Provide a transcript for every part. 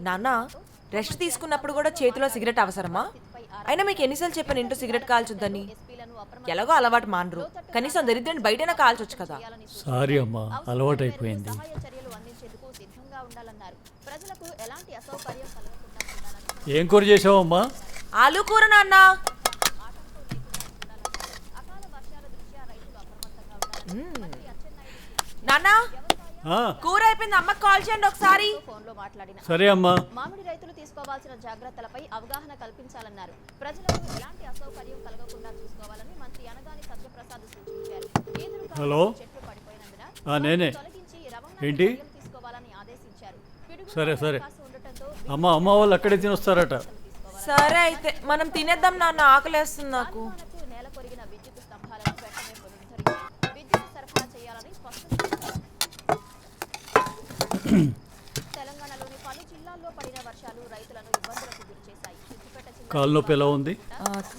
నాన్న రెస్ట్ తీసుకున్నప్పుడు కూడా చేతిలో సిగరెట్ అవసరమా? అయినా మీకు ఎన్నిసార్లు చెప్పాను ఇంటూ సిగరెట్ కాల్చొద్దని. ఎలాగో అలవాటు మానరు, కనీసం దరిద్రాన్ని బయటైనా కాల్చొచ్చు కదా. సారీ అమ్మా, అలవాటు అయిపోయింది. ఏం కూర చేసావమ్మా? ఆలు కూర నాన్న. నాన్న కూర అయిపోయింది, అమ్మకి కాల్ చేయండి ఒకసారి. సరే అమ్మా. మామిడి రైతులు తీసుకోవాల్సిన జాగ్రత్తలపై అవగాహన కల్పించాలన్నారు. ప్రజలకు ఎలాంటి అసౌకర్యం కలగకుండా చూసుకోవాలని మంత్రి అనగాని సత్యప్రసాద్ సూచించారు. హలో, నేనే. ఏంటి? తీసుకోవాలని ఆదేశించారు. సరే సరే అమ్మ వాళ్ళు అక్కడే తినొస్తారట. సరే అయితే మనం తినేద్దాం నాన్న, ఆకలేస్తుంది నాకు. నేల కొరిగిన విద్యుత్ స్తంభాలను వెంటనే పునరుద్ధరించి విద్యుత్ సరఫరా చేయాలని స్పష్టం చేశారు. తెలంగాణలోని పలు జిల్లాల్లో పడిన వర్షాలు రైతులను ఇబ్బందులకు గురిచేశాయి. కాలు నొప్పి ఎలా ఉంది?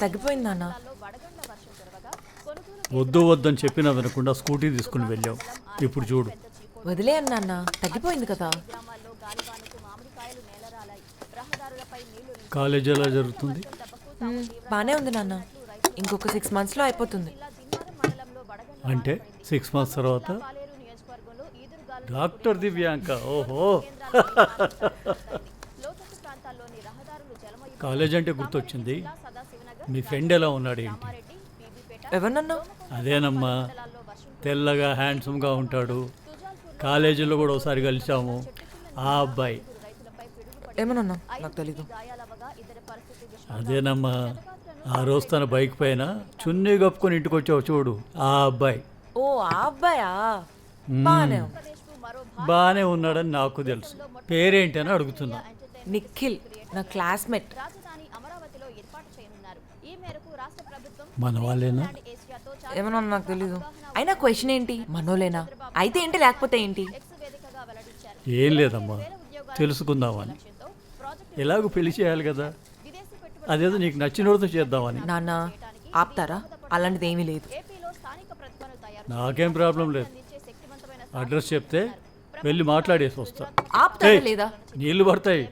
తగ్గిపోయింది నాన్న. వడగండ్ల వర్షం కురవగా వద్దు వద్దని చెప్పినా వినకుండా స్కూటీ తీసుకుని వెళ్ళావు. ఇప్పుడు చూడు. వదిలేయండి నాన్న, తగ్గిపోయింది కదా. గ్రామాల్లో గాలివానకు మామిడికాయలు నేలరాలాయి. రహదారులపై నీళ్లు కాలేజీ ఎలా జరుగుతుంది? బానే ఉంది నాన్న, ఇంకొక 6 months లో అయిపోతుంది. అంటే 6 months తర్వాత డాక్టర్ దివ్యాంక. ఓహో. కాలేజ్ అంటే గుర్తొచ్చింది. మీ ఫ్రెండ్ ఎలా ఉన్నాడు ఏంటి? ఎవరినన్నా? అదేనమ్మా, తెల్లగా హ్యాండ్సమ్గా ఉంటాడు. కాలేజీలో కూడా ఒకసారి కలిసాము. ఆ అబ్బాయి. ఏమన్నా నాకు తెలీదు. అదేనమ్మా, ఆ రోజు తన బైక్ పైన చున్నీ కప్పుకొని ఇంటికి వచ్చావు చూడు, ఆ అబ్బాయి. ఓ ఆ అబ్బాయా? బానే ఉన్నాడని నాకు తెలుసు. పేరేంటి అని అడుగుతున్నా. నిఖిల్, నా క్లాస్మేట్. మన వాళ్ళేనా? ఏమన్నా నాకు తెలీదు. అయినా క్వశ్చన్ ఏంటి? మనోలేనా? అయితే ఏంటి, లేకపోతే ఏంటి? ఏం లేదమ్మా, తెలుసుకుందామని. ఎలాగో పెళ్లి చేయాలి కదా, అదేదో నీకు నచ్చినోడితో చేద్దామని. నాన్న ఆపుతారా? అలాంటిది ఏమీ లేదు. నాకేం ప్రాబ్లం లేదు. అడ్రస్ చెప్తే వెళ్ళి మాట్లాడేసి వస్తా. ఆపుతారా లేదా? నీళ్లు పడతాయి.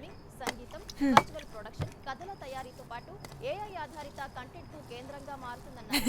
కథల తయారీతో పాటు ఏఐ ఆధారిత కంటెంట్ కు కేంద్రంగా మారుతుందన్నారు.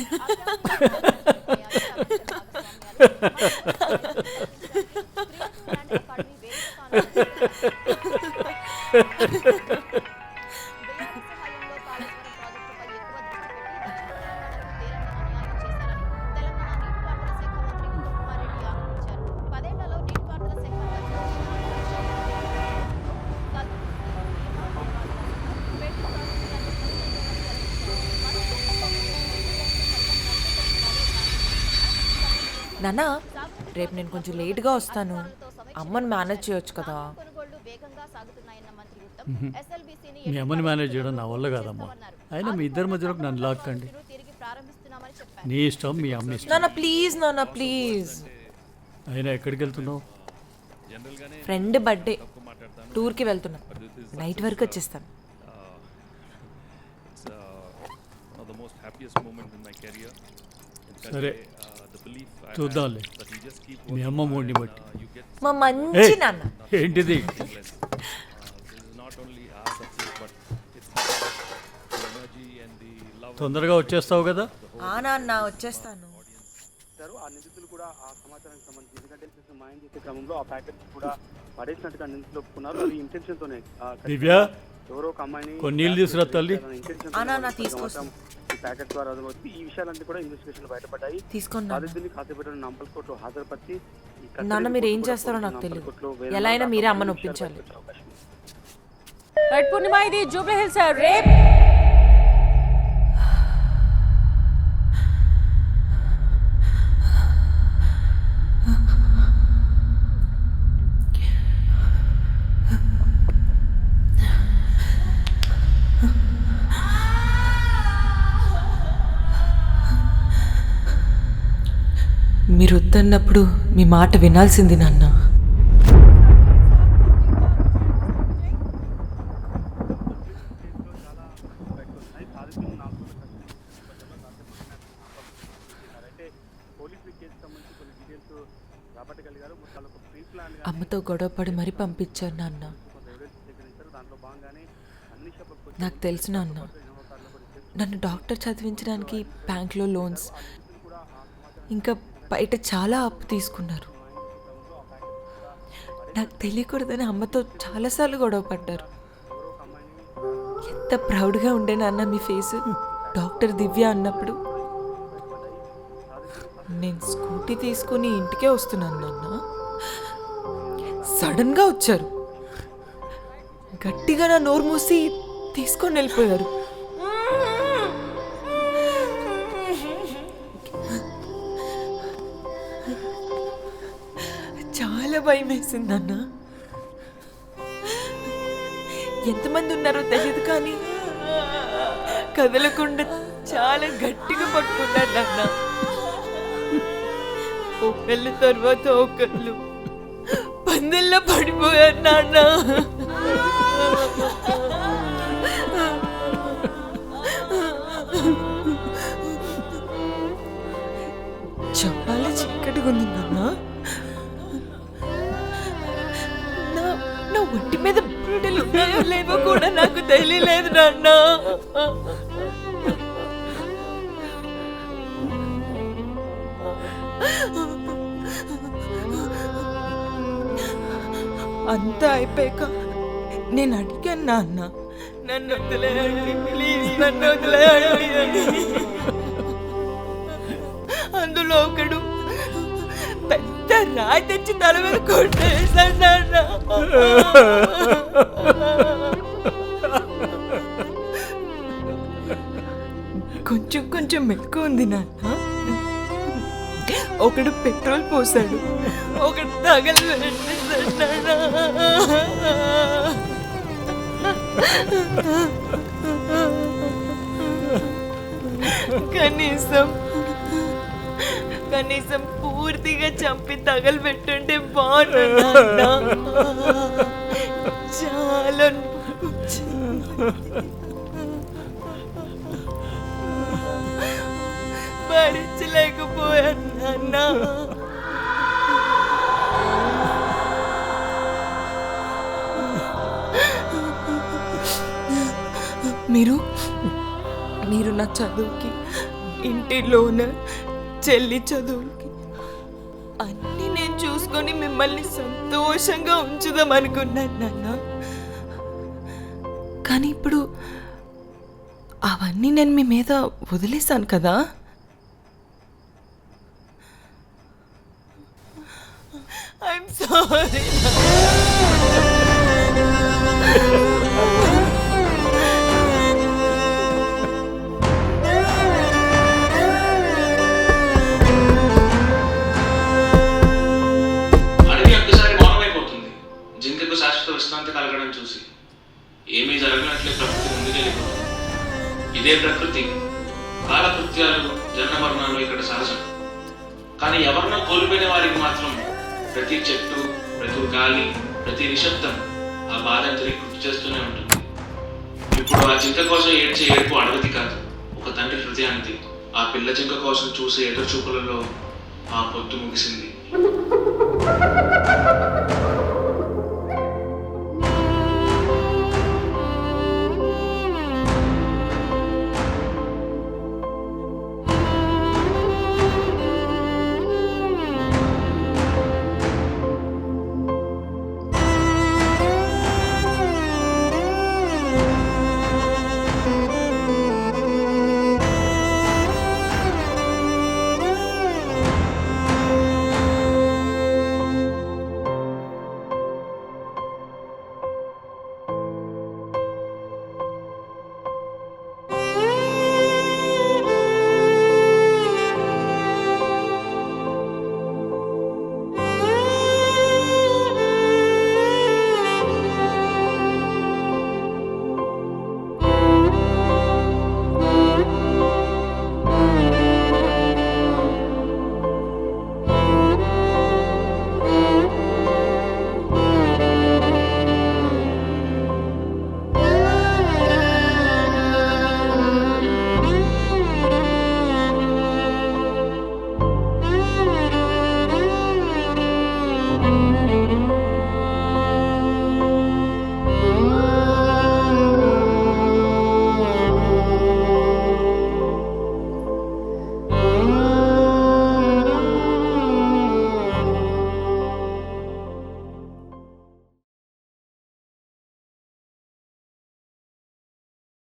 నాన్న రేపు నేను కొంచెం లేట్గా వస్తాను, అమ్మని మేనేజ్ చేయొచ్చు కదా. మీ అమ్మని మేనేజ్ చేయడం నా వల్ల కాదమ్మా. అయినా మీ ఇద్దరి మధ్యలోకి నన్ను లాక్కండి. నీ ఇష్టం, మీ అమ్మ ఇష్టం. నాన్న ప్లీజ్, నాన్న ప్లీజ్. అయినా ఎక్కడికి వెళ్తున్నావు? ఫ్రెండ్ బర్త్డే, టూర్కి వెళ్తున్నా. నైట్ వరకు వచ్చేస్తాను. సరే చూద్దాంలే, మీ అమ్మ మూడిని బట్టి. మా మంచి నాన్న. ఏంటిది? తొందరగా వచ్చేస్తావు కదా? నాన్న వచ్చేస్తాను. ఆ నిందితులు కూడా ఆ సమాచారానికి సంబంధించి ఎందుకంటే మాయం చేసే క్రమంలో ఆ ప్యాకెట్ కూడా పడేసినట్టుగా నిందితులు ఒప్పుకున్నారు. అది ఇంటెన్షన్ తోనే. దివ్య, ఎవరో ఒక అమ్మాయిని కొన్ని నీళ్ళు తీసుకురా తల్లి. తీసుకొస్తాను. ఈ ప్యాకెట్ ద్వారా వచ్చి ఈ విషయాలన్నీ కూడా ఇన్వెస్టిగేషన్ బయటపడ్డాయి. బాధితుడిని కాసేపట్లో నంపల్ కోర్టులో హాజరుపరిచి నాన్న మీరు ఏం చేస్తారో నాకు తెలియదు, ఎలా అయినా మీరే అమ్మను ఒప్పించాలి. పూర్ణిమ, ఇది జూబ్లీ హిల్స్ రేప్. మీరు వద్దన్నప్పుడు మీ మాట వినాల్సింది నాన్న. పోలీసులు కేసు సంబంధించి కొన్ని డీటెయిల్స్ రాబట్టగలిగారు. వాళ్ళకు ప్రీ ప్లాన్ అమ్మతో గొడవపడి మరీ పంపించారు నాన్న. దాంట్లో భాగంగానే అన్ని షాపులకు నాకు తెలుసు నాన్న, నన్ను డాక్టర్ చదివించడానికి బ్యాంక్లో లోన్స్, ఇంకా బయట చాలా అప్పు తీసుకున్నారు. నాకు తెలియకూడదని అమ్మతో చాలాసార్లు గొడవ పడ్డారు. ఎంత ప్రౌడ్గా ఉండే నాన్న మీ ఫేస్ డాక్టర్ దివ్య అన్నప్పుడు. నేను స్కూటీ తీసుకుని ఇంటికే వస్తున్నాను నాన్న, సడన్గా వచ్చారు, గట్టిగా నా నోరు మూసి తీసుకొని వెళ్ళిపోయారు. చాలా భయం వేసింది అన్న. ఎంతమంది ఉన్నారో తెలియదు కానీ కదలకుండా చాలా గట్టిగా పట్టుకున్నారు నాన్న. ఒకళ్ళు తర్వాత ఒకళ్ళు పందెల్లో పడిపోయారు నాన్న. చాలా చీకటిగా ఉంది నాన్న. నా ఒంటి మీద బిడ్డలు ఉన్నాయో లేవో కూడా నాకు తెలియలేదు నాన్న. అంతా అయిపోయాక నేను అడిగాను నాన్న, నన్ను వదిలేయండి ప్లీజ్, నన్ను వదిలేయండి అని. అందులో ఒకడు పెద్ద రాయి తెచ్చి తల మీద కొట్టేశాడు నాన్న. కొంచెం కొంచెం మెలకు ఉంది నాన్న. ఒకడు పెట్రోల్ పోసాడు, ఒకడు తగలు కనీసం పూర్తిగా చంపి తగలబెట్టుంటే బాగుంటుందా? చాలా భరించలేకపోయాను నాన్న. మీరు నా చదువుకి, ఇంటి లోన్, చెల్లి చదువులకి అన్నీ నేను చూసుకొని మిమ్మల్ని సంతోషంగా ఉంచుదాం అనుకున్నాను నాన్న. కానీ ఇప్పుడు అవన్నీ నేను మీ మీద వదిలేశాను కదా. I'm sorry. విశ్రాంతి కలగడం చూసి ఏమీ జరగనట్లే ప్రకృతి ముందుకెళ్ళిపోతుంది. ఇదే ప్రకృతి, కాలకృత్యాలు, జన్మమరణాలు ఇక్కడ సహజం. కానీ ఎవరినో కోల్పోయిన వారికి మాత్రం ప్రతి చెట్టు, ప్రతి గాలి, ప్రతి నిశ్శబ్దం ఆ బాధను తిరిగి గుర్తు చేస్తూనే ఉంటుంది. ఇప్పుడు ఆ జింక కోసం ఏడ్చే ఏడుపు అడవిది కాదు, ఒక తండ్రి హృదయానికి. ఆ పిల్ల జింక కోసం చూసే ఎదురు చూపులలో ఆ పొద్దు ముగిసింది.